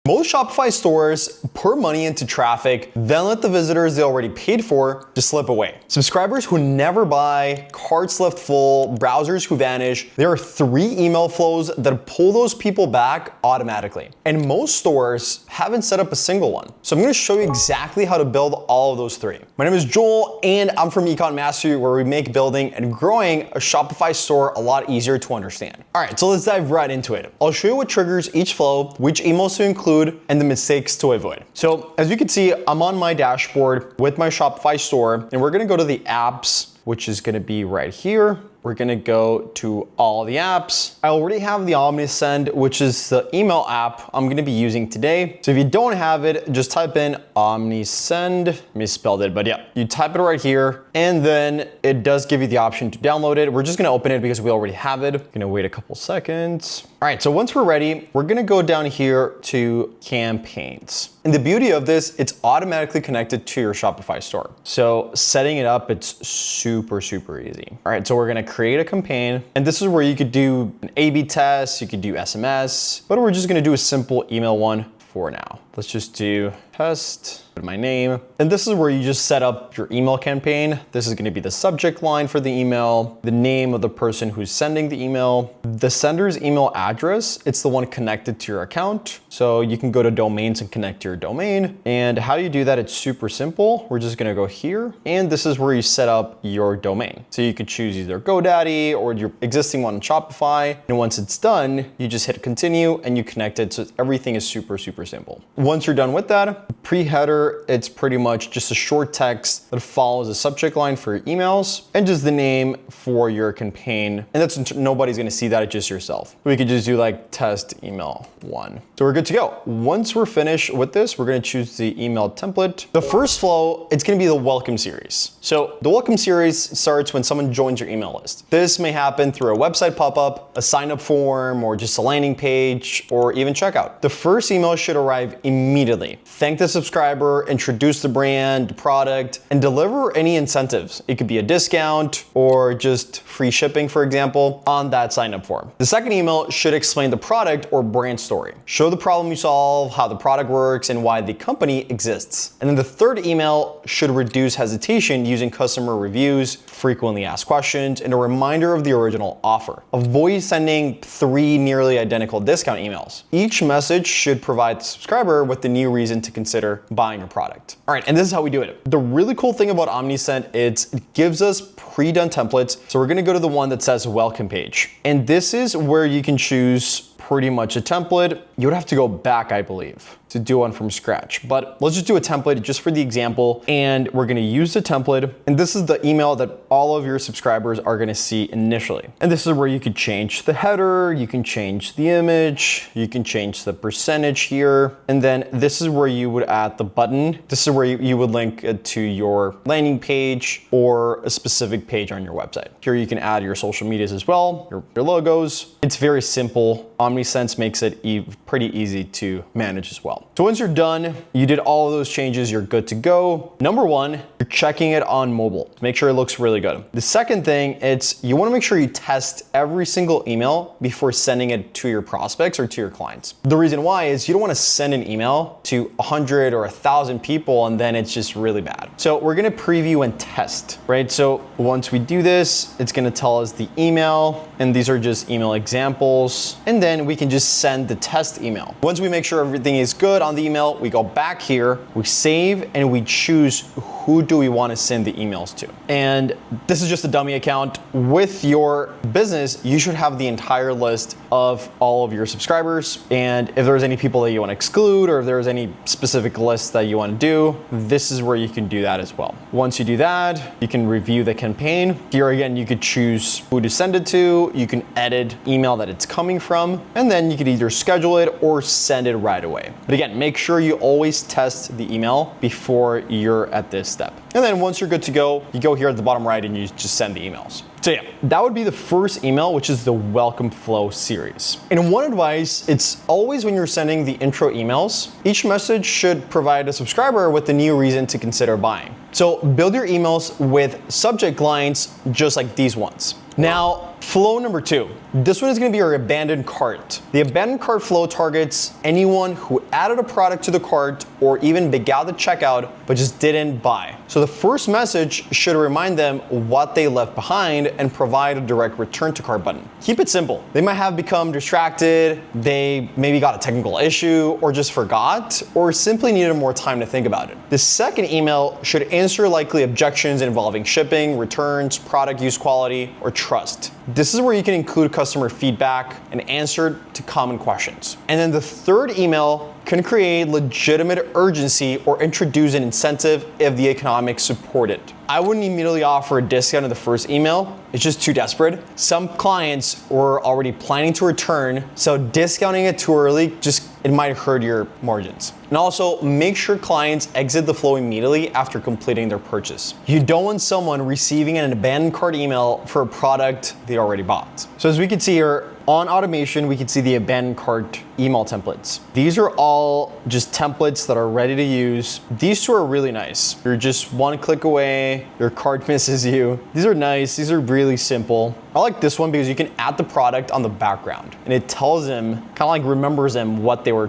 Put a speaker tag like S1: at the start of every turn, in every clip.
S1: Most Shopify stores put money into traffic, then let the visitors they already paid for just slip away. Subscribers who never buy, carts left full, browsers who vanish, there are 3 email flows that pull those people back automatically. And most stores haven't set up a single one. So I'm gonna show you exactly how to build all of those 3. My name is Joel, and I'm from Econ Mastery, where we make building and growing a Shopify store a lot easier to understand. All right, so let's dive right into it. I'll show you what triggers each flow, which emails to include, and the mistakes to avoid. So as you can see, I'm on my dashboard with my Shopify store, and we're gonna go to the apps, which is gonna be right here. We're gonna go to all the apps. I already have the Omnisend, which is the email app I'm gonna be using today. So if you don't have it, just type in Omnisend. Misspelled it, but yeah, you type it right here, and then it does give you the option to download it. We're just gonna open it because we already have it. Gonna wait a couple seconds. All right, so once we're ready, we're gonna go down here to campaigns. And the beauty of this, it's automatically connected to your Shopify store. So setting it up, it's super easy. All right, so we're gonna create a campaign, and this is where you could do an A/B test, you could do SMS, but we're just gonna do a simple email one for now. Let's just do test, put my name. And this is where you just set up your email campaign. This is gonna be the subject line for the email, the name of the person who's sending the email, the sender's email address. It's the one connected to your account. So you can go to domains and connect to your domain. And how you do that, it's super simple. We're just gonna go here, and this is where you set up your domain. So you could choose either GoDaddy or your existing one on Shopify. And once it's done, you just hit continue and you connect it. So everything is super simple. Once you're done with that, pre-header, it's pretty much just a short text that follows a subject line for your emails and just the name for your campaign. And that's nobody's gonna see that, it's just yourself. We could just do like test email 1. So we're good to go. Once we're finished with this, we're gonna choose the email template. The first flow, it's gonna be the welcome series. So the welcome series starts when someone joins your email list. This may happen through a website pop-up, a sign-up form, or just a landing page, or even checkout. The first email should arrive immediately. Thank the subscriber, introduce the brand, product, and deliver any incentives. It could be a discount or just free shipping, for example, on that sign-up form. The second email should explain the product or brand story. Show the problem you solve, how the product works, and why the company exists. And then the third email should reduce hesitation using customer reviews, frequently asked questions, and a reminder of the original offer. Avoid sending 3 nearly identical discount emails. Each message should provide the subscriber with the new reason to consider buying your product. All right, and this is how we do it. The really cool thing about Omnisend is it gives us pre-done templates. So we're gonna go to the one that says welcome page. And this is where you can choose pretty much a template. You would have to go back, I believe, to do one from scratch. But let's just do a template just for the example. And we're gonna use the template. And this is the email that all of your subscribers are gonna see initially. And this is where you could change the header, you can change the image, you can change the percentage here. And then this is where you would add the button. This is where you would link it to your landing page or a specific page on your website. Here you can add your social medias as well, your logos. It's very simple. Omnisend makes it pretty easy to manage as well. So once you're done, you did all of those changes, you're good to go. Number 1, you're checking it on mobile. Make sure it looks really good. The second thing, it's you wanna make sure you test every single email before sending it to your prospects or to your clients. The reason why is you don't wanna send an email to 100 or 1,000 people and then it's just really bad. So we're gonna preview and test, right? So once we do this, it's gonna tell us the email, and these are just email examples. And then we can just send the test email. Once we make sure everything is good on the email, we go back here, we save, and we choose who do we want to send the emails to. And this is just a dummy account. With your business, you should have the entire list of all of your subscribers. And if there's any people that you want to exclude, or if there's any specific lists that you want to do, this is where you can do that as well. Once you do that, you can review the campaign. Here again, you could choose who to send it to. You can edit email that it's coming from, and then you could either schedule it or send it right away. But again, make sure you always test the email before you're at this step. And then once you're good to go, you go here at the bottom right and you just send the emails. So yeah, that would be the first email, which is the welcome flow series. And one advice, it's always when you're sending the intro emails, each message should provide a subscriber with a new reason to consider buying. So build your emails with subject lines just like these ones. Now, Flow number 2. This one is going to be your abandoned cart. The abandoned cart flow targets anyone who added a product to the cart or even began the checkout but just didn't buy. So the first message should remind them what they left behind and provide a direct return to cart button. Keep it simple. They might have become distracted, they maybe got a technical issue, or just forgot, or simply needed more time to think about it. The second email should answer likely objections involving shipping, returns, product use quality, or trust. This is where you can include customer feedback and answer to common questions. And then the third email can create legitimate urgency or introduce an incentive if the economics support it. I wouldn't immediately offer a discount in the first email. It's just too desperate. Some clients were already planning to return, so discounting it too early, it might hurt your margins. And also, make sure clients exit the flow immediately after completing their purchase. You don't want someone receiving an abandoned cart email for a product they already bought. So as we can see here, on automation, we can see the abandoned cart email templates. These are all just templates that are ready to use. These two are really nice. You're just one click away, your cart misses you. These are nice, these are really simple. I like this one because you can add the product on the background and it tells them, kind of like remembers them what they were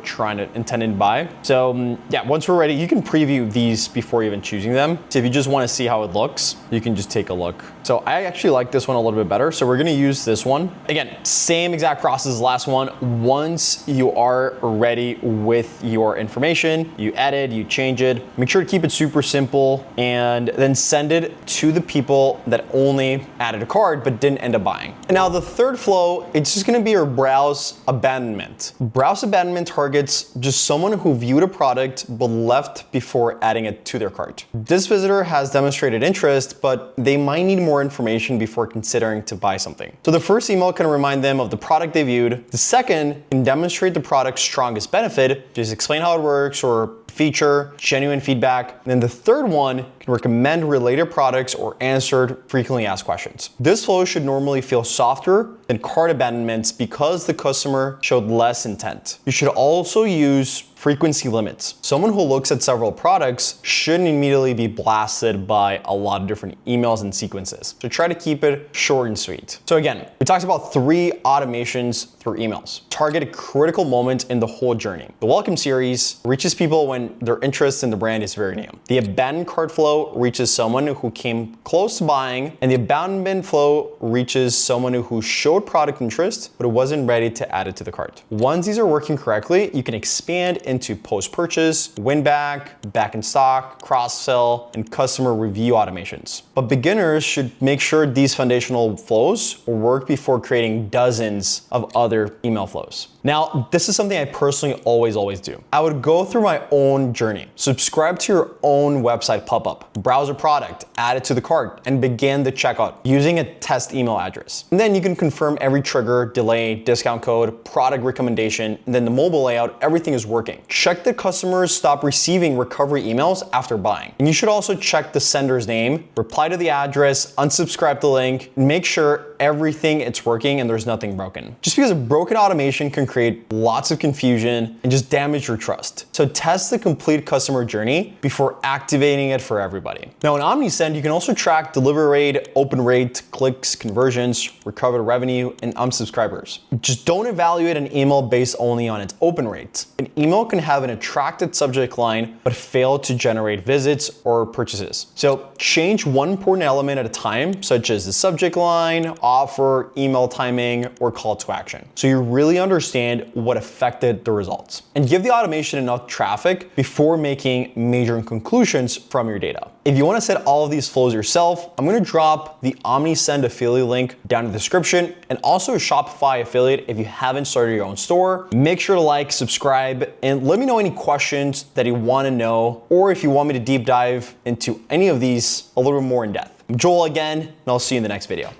S1: intending to buy. So yeah, once we're ready, you can preview these before even choosing them. So if you just want to see how it looks, you can just take a look. So I actually like this one a little bit better. So we're gonna use this one. Again, same exact process as the last one. Once you are ready with your information, you edit, you change it, make sure to keep it super simple and then send it to the people that only added a cart but didn't end up buying. And now the third flow, it's just gonna be your browse abandonment. Browse abandonment targets just someone who viewed a product but left before adding it to their cart. This visitor has demonstrated interest, but they might need more information before considering to buy something. So the first email can remind them of the product they viewed. The second can demonstrate the product's strongest benefit, just explain how it works or feature, genuine feedback. And then the third one can recommend related products or answered frequently asked questions. This flow should normally feel softer than cart abandonments because the customer showed less intent. You should also use frequency limits. Someone who looks at several products shouldn't immediately be blasted by a lot of different emails and sequences. So try to keep it short and sweet. So again, we talked about 3 automations through emails. Target a critical moment in the whole journey. The welcome series reaches people when their interest in the brand is very new. The abandoned cart flow reaches someone who came close to buying, and the abandonment flow reaches someone who showed product interest but wasn't ready to add it to the cart. Once these are working correctly, you can expand into post-purchase, win-back, back-in-stock, cross-sell, and customer review automations. But beginners should make sure these foundational flows work before creating dozens of other email flows. Now, this is something I personally always do. I would go through my own journey, subscribe to your own website pop-up, browse a product, add it to the cart, and begin the checkout using a test email address. And then you can confirm every trigger, delay, discount code, product recommendation, and then the mobile layout, everything is working. Check that customers stop receiving recovery emails after buying. And you should also check the sender's name, reply to the address, unsubscribe the link, and make sure everything it's working and there's nothing broken. Just because a broken automation can create lots of confusion and just damage your trust. So test the complete customer journey before activating it for everybody. Now in Omnisend, you can also track delivery rate, open rate, clicks, conversions, recovered revenue, and unsubscribers. Just don't evaluate an email based only on its open rate. An email can have an attracted subject line but fail to generate visits or purchases. So change one important element at a time, such as the subject line, offer, email timing, or call to action. So you really understand what affected the results. And give the automation enough traffic before making major conclusions from your data. If you want to set all of these flows yourself, I'm going to drop the Omnisend affiliate link down in the description and also a Shopify affiliate if you haven't started your own store. Make sure to like, subscribe, and let me know any questions that you want to know, or if you want me to deep dive into any of these a little bit more in depth. I'm Joel again, and I'll see you in the next video.